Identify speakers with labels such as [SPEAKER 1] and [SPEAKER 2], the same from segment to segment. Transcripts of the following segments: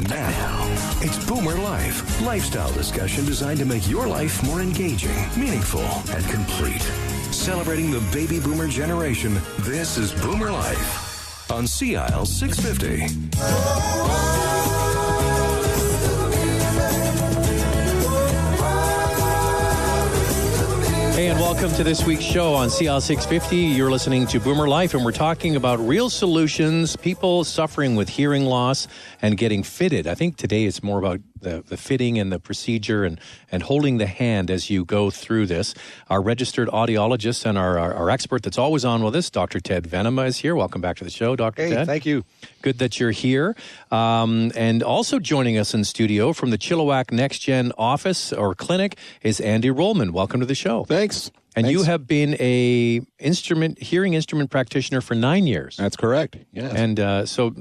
[SPEAKER 1] And now, it's Boomer Life. Lifestyle discussion designed to make your life more engaging, meaningful, and complete. Celebrating the baby boomer generation, this is Boomer Life on CIL 650.
[SPEAKER 2] Hey, and welcome to this week's show on CL 650. You're listening to Boomer Life, and we're talking about real solutions, people suffering with hearing loss and getting fitted. I think today it's more about the fitting and the procedure and holding the hand as you go through this. Our registered audiologist and our expert that's always on with us, Dr. Ted Venema, is here. Welcome back to the show, Dr. Ted.
[SPEAKER 3] Thank you.
[SPEAKER 2] Good that you're here. And also joining us in studio from the Chilliwack NexGen office or clinic is Andy Rollman. Welcome to the show.
[SPEAKER 4] Thanks.
[SPEAKER 2] And you have been a hearing instrument practitioner for 9 years.
[SPEAKER 4] That's correct. Yes.
[SPEAKER 2] And so,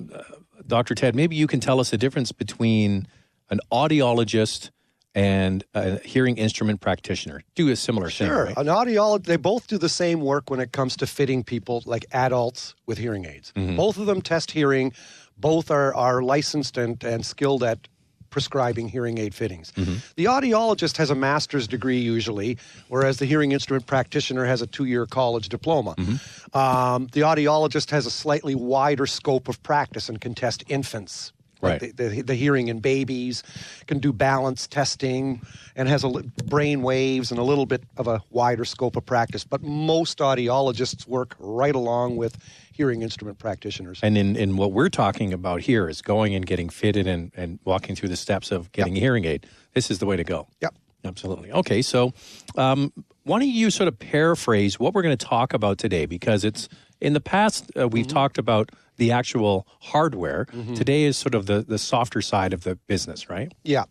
[SPEAKER 2] Dr. Ted, maybe you can tell us the difference between an audiologist and a hearing instrument practitioner. Do a similar thing, right?
[SPEAKER 3] An audiologist, they both do the same work when it comes to fitting people, like adults with hearing aids. Mm-hmm. Both of them test hearing. Both are licensed and skilled at prescribing hearing aid fittings. Mm-hmm. The audiologist has a master's degree usually, whereas the hearing instrument practitioner has a 2-year college diploma. Mm-hmm. The audiologist has a slightly wider scope of practice and can test infants.
[SPEAKER 2] Right.
[SPEAKER 3] Like the hearing in babies, can do balance testing, and has brain waves and a little bit of a wider scope of practice. But most audiologists work right along with hearing instrument practitioners.
[SPEAKER 2] And in what we're talking about here is going and getting fitted and walking through the steps of getting a hearing aid. This is the way to go.
[SPEAKER 3] Yep.
[SPEAKER 2] Absolutely. Okay, so why don't you sort of paraphrase what we're going to talk about today? Because it's in the past, we've talked about the actual hardware. Mm-hmm. Today is sort of the softer side of the business, right?
[SPEAKER 3] Yeah.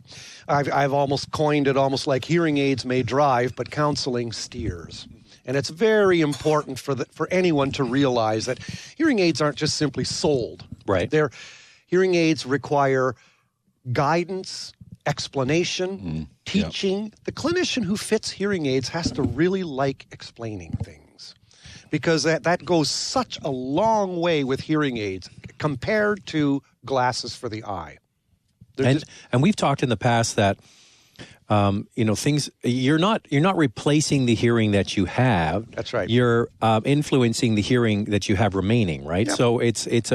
[SPEAKER 3] I've almost coined it almost like hearing aids may drive, but counseling steers. And it's very important for anyone to realize that hearing aids aren't just simply sold.
[SPEAKER 2] Right.
[SPEAKER 3] Hearing aids require guidance, explanation, teaching. Yep. The clinician who fits hearing aids has to really like explaining things, because that goes such a long way with hearing aids compared to glasses for the eye.
[SPEAKER 2] And we've talked in the past that things you're not replacing the hearing that you have.
[SPEAKER 3] That's right.
[SPEAKER 2] You're influencing the hearing that you have remaining, right? Yep. So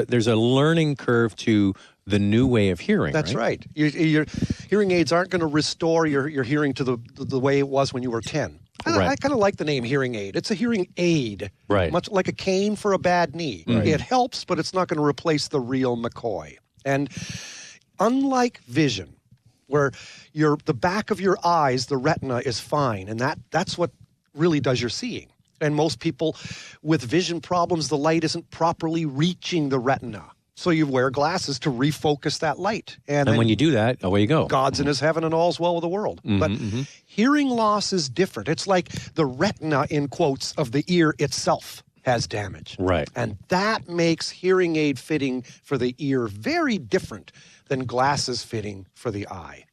[SPEAKER 2] there's a learning curve to the new way of hearing.
[SPEAKER 3] That's right. Your hearing aids aren't going to restore your hearing to the way it was when you were 10. I kind of like the name hearing aid. It's a hearing aid,
[SPEAKER 2] right?
[SPEAKER 3] Much like a cane for a bad knee. Right. It helps, but it's not going to replace the real McCoy. And unlike vision, where the back of your eyes, the retina is fine, and that's what really does your seeing. And most people with vision problems, the light isn't properly reaching the retina. So you wear glasses to refocus that light.
[SPEAKER 2] And when you do that, away you go.
[SPEAKER 3] God's in his heaven and all's well with the world. Mm-hmm, but hearing loss is different. It's like the retina, in quotes, of the ear itself has damage.
[SPEAKER 2] Right.
[SPEAKER 3] And that makes hearing aid fitting for the ear very different than glasses fitting for the eye.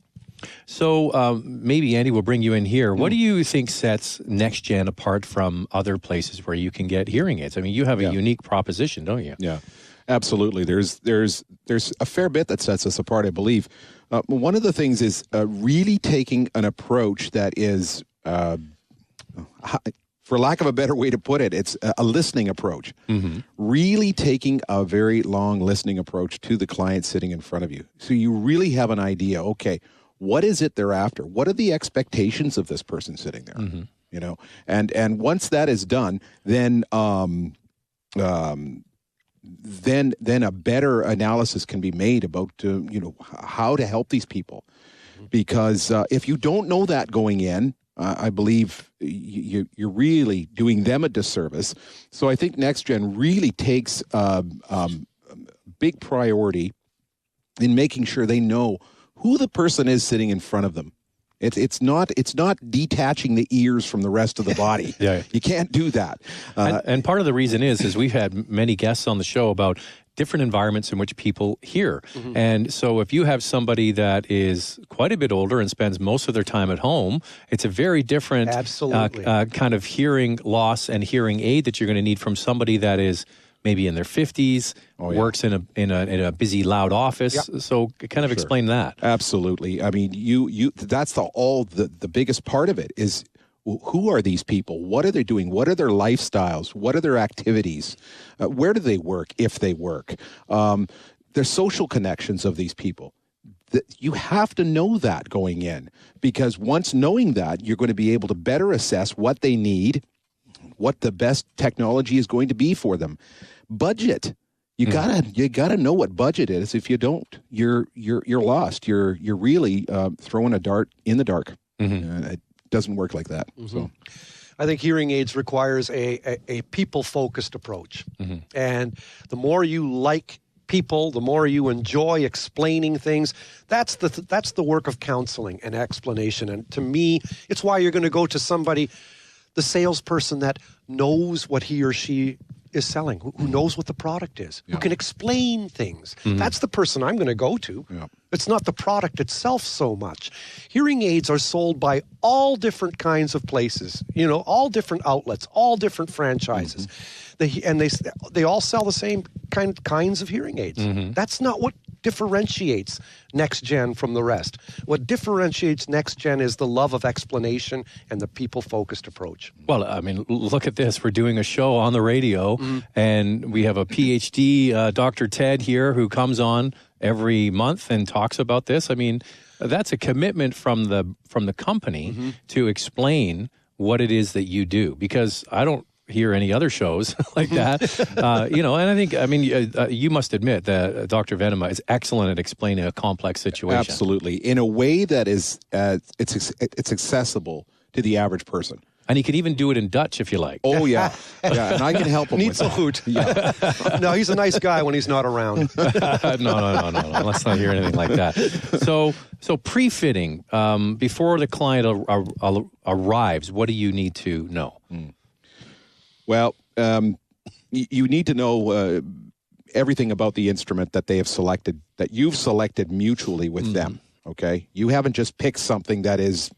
[SPEAKER 2] So maybe, Andy, we'll bring you in here. What do you think sets NexGen apart from other places where you can get hearing aids? I mean, you have a unique proposition, don't you?
[SPEAKER 4] Yeah. Absolutely. There's a fair bit that sets us apart, I believe. One of the things is really taking an approach that is, for lack of a better way to put it, it's a listening approach. Mm-hmm. Really taking a very long listening approach to the client sitting in front of you. So you really have an idea, okay, what is it they're after? What are the expectations of this person sitting there? Mm-hmm. You know, and once that is done, then a better analysis can be made about how to help these people, because if you don't know that going in, I believe you're really doing them a disservice. So I think NexGen really takes big priority in making sure they know who the person is sitting in front of them. It's not detaching the ears from the rest of the body.
[SPEAKER 2] Yeah.
[SPEAKER 4] You can't do that.
[SPEAKER 2] And part of the reason is we've had many guests on the show about different environments in which people hear. Mm-hmm. And so if you have somebody that is quite a bit older and spends most of their time at home, it's a very different kind of hearing loss and hearing aid that you're going to need from somebody that is maybe in their 50s, works in a busy, loud office.
[SPEAKER 3] Yep.
[SPEAKER 2] So kind of explain that.
[SPEAKER 4] Absolutely. I mean, that's the biggest part of it is, who are these people? What are they doing? What are their lifestyles? What are their activities? Where do they work, if they work? Their social connections of these people. You have to know that going in, because once knowing that, you're going to be able to better assess what they need, what the best technology is going to be for them. Budget. You gotta know what budget is. If you don't, you're lost. You're really throwing a dart in the dark. It doesn't work like that. So,
[SPEAKER 3] I think hearing aids requires a people-focused approach. And the more you like people, the more you enjoy explaining things, that's the work of counseling and explanation. And to me, it's why you're going to go to somebody, the salesperson that knows what he or she is selling, who knows what the product is, who can explain things. That's the person I'm going to go to. It's not the product itself so much. Hearing aids are sold by all different kinds of places, all different outlets, all different franchises. They all sell the same kinds of hearing aids. That's not what differentiates NexGen from the rest. What differentiates NexGen is the love of explanation and the people-focused approach.
[SPEAKER 2] Well, I mean, look at this. We're doing a show on the radio, and we have a PhD, Dr. Ted here, who comes on every month and talks about this. I mean, that's a commitment from the company to explain what it is that you do, because I don't hear any other shows like that, and I think, you must admit that Dr. Venema is excellent at explaining a complex situation.
[SPEAKER 4] Absolutely, in a way that is it's accessible to the average person.
[SPEAKER 2] And he can even do it in Dutch if you like.
[SPEAKER 4] Oh yeah, and I can help him with that.
[SPEAKER 3] Yeah. No, he's a nice guy when he's not around.
[SPEAKER 2] No. Let's not hear anything like that. So pre-fitting, before the client arrives, what do you need to know?
[SPEAKER 4] Well, you need to know everything about the instrument that they have selected, that you've selected mutually with them, okay? You haven't just picked something that is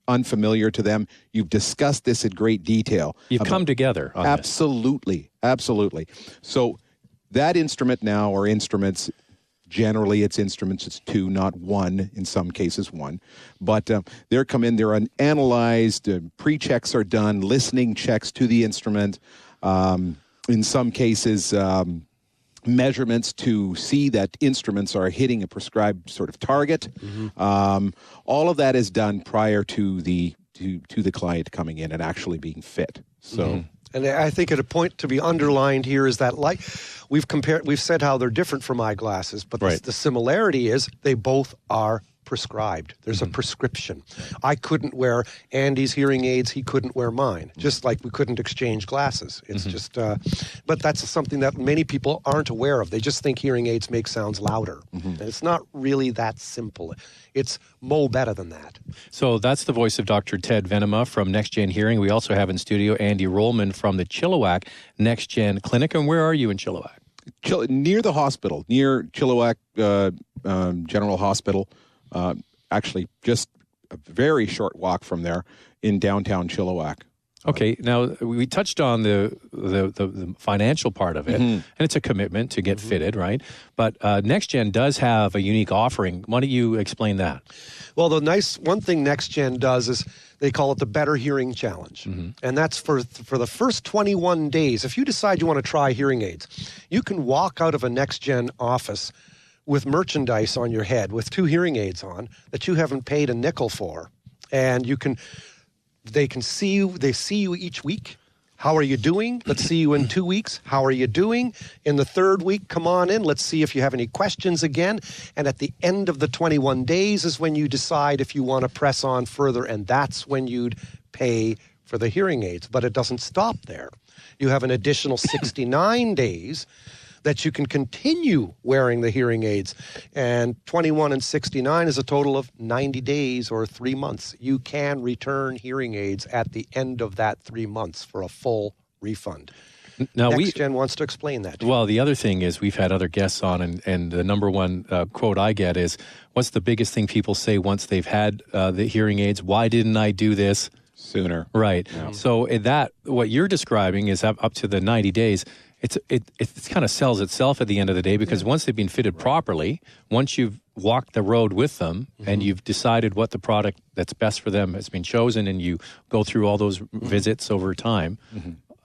[SPEAKER 4] unfamiliar to them. You've discussed this in great detail.
[SPEAKER 2] You've come together on
[SPEAKER 4] Absolutely. So that instrument now, or instruments, generally it's instruments, it's two, not one, in some cases one. But they're analyzed, pre-checks are done, listening checks to the instrument, in some cases measurements to see that instruments are hitting a prescribed sort of target. All of that is done prior to the client coming in and actually being fit. So.
[SPEAKER 3] And I think at a point to be underlined here is that, like we've said how they're different from eyeglasses, but the similarity is they both are prescribed. There's a prescription. I couldn't wear Andy's hearing aids. He couldn't wear mine. Just like we couldn't exchange glasses. It's just, but that's something that many people aren't aware of. They just think hearing aids make sounds louder. And it's not really that simple. It's better than that. So
[SPEAKER 2] that's the voice of Dr. Ted Venema from NexGen Hearing. We also have in studio Andy Rollman from the Chilliwack NexGen Clinic. And where are you in Chilliwack?
[SPEAKER 4] Near the hospital, near Chilliwack General Hospital. Actually, just a very short walk from there in downtown Chilliwack.
[SPEAKER 2] Okay, now we touched on the financial part of it, and it's a commitment to get fitted, right? But NexGen does have a unique offering. Why don't you explain that?
[SPEAKER 3] Well, one thing NexGen does is they call it the Better Hearing Challenge. And that's for the first 21 days. If you decide you want to try hearing aids, you can walk out of a NexGen office with merchandise on your head, with 2 hearing aids on that you haven't paid a nickel for. And they see you each week. How are you doing? Let's see you in 2 weeks. How are you doing? In the 3rd week, come on in. Let's see if you have any questions again. And at the end of the 21 days is when you decide if you want to press on further, and that's when you'd pay for the hearing aids. But it doesn't stop there. You have an additional 69 days that you can continue wearing the hearing aids. And 21 and 69 is a total of 90 days or 3 months. You can return hearing aids at the end of that 3 months for a full refund. Now, NexGen wants to explain that.
[SPEAKER 2] Well, the other thing is we've had other guests on, and the number one quote I get is, what's the biggest thing people say once they've had the hearing aids? Why didn't I do this
[SPEAKER 4] sooner?
[SPEAKER 2] Right. Yeah. So what you're describing is up to the 90 days. it kind of sells itself at the end of the day, because once they've been fitted properly, once you've walked the road with them and you've decided what the product that's best for them has been chosen, and you go through all those visits over time,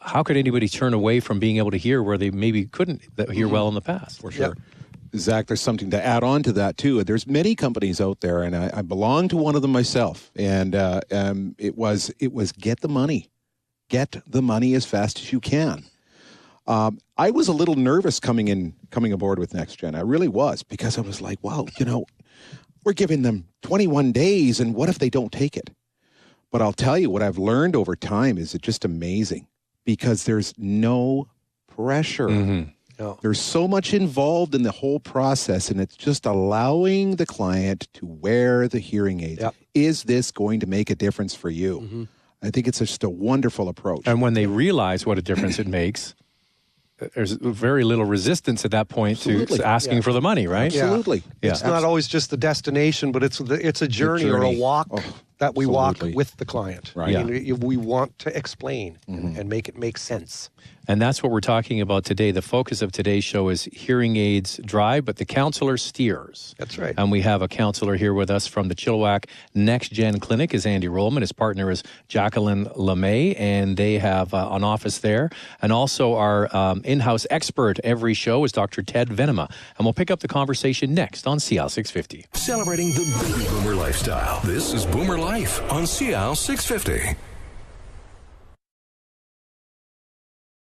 [SPEAKER 2] how could anybody turn away from being able to hear where they maybe couldn't hear well in the past?
[SPEAKER 4] For sure. Zach, there's something to add on to that too. There's many companies out there, and I belong to one of them myself. And it was get the money as fast as you can. I was a little nervous coming aboard with NexGen. I really was, because I was like, wow, we're giving them 21 days, and what if they don't take it? But I'll tell you, what I've learned over time is it's just amazing, because there's no pressure.
[SPEAKER 3] No.
[SPEAKER 4] There's so much involved in the whole process, and it's just allowing the client to wear the hearing aids.
[SPEAKER 3] Yep.
[SPEAKER 4] Is this going to make a difference for you? I think it's just a wonderful approach.
[SPEAKER 2] And when they realize what a difference it makes, there's very little resistance at that point to asking for the money, right?
[SPEAKER 4] Absolutely.
[SPEAKER 2] Yeah.
[SPEAKER 3] It's not always just the destination, but it's a journey or a walk that we walk with the client.
[SPEAKER 4] Right.
[SPEAKER 3] I mean, we want to explain and make it make sense.
[SPEAKER 2] And that's what we're talking about today. The focus of today's show is hearing aids drive, but the counselor steers.
[SPEAKER 3] That's right.
[SPEAKER 2] And we have a counselor here with us from the Chilliwack NexGen Clinic is Andy Rollman. His partner is Jacqueline LeMay, and they have an office there. And also our in-house expert every show is Dr. Ted Venema. And we'll pick up the conversation next on CL 650.
[SPEAKER 1] Celebrating the baby boomer lifestyle. This is Boomer Life on CL 650.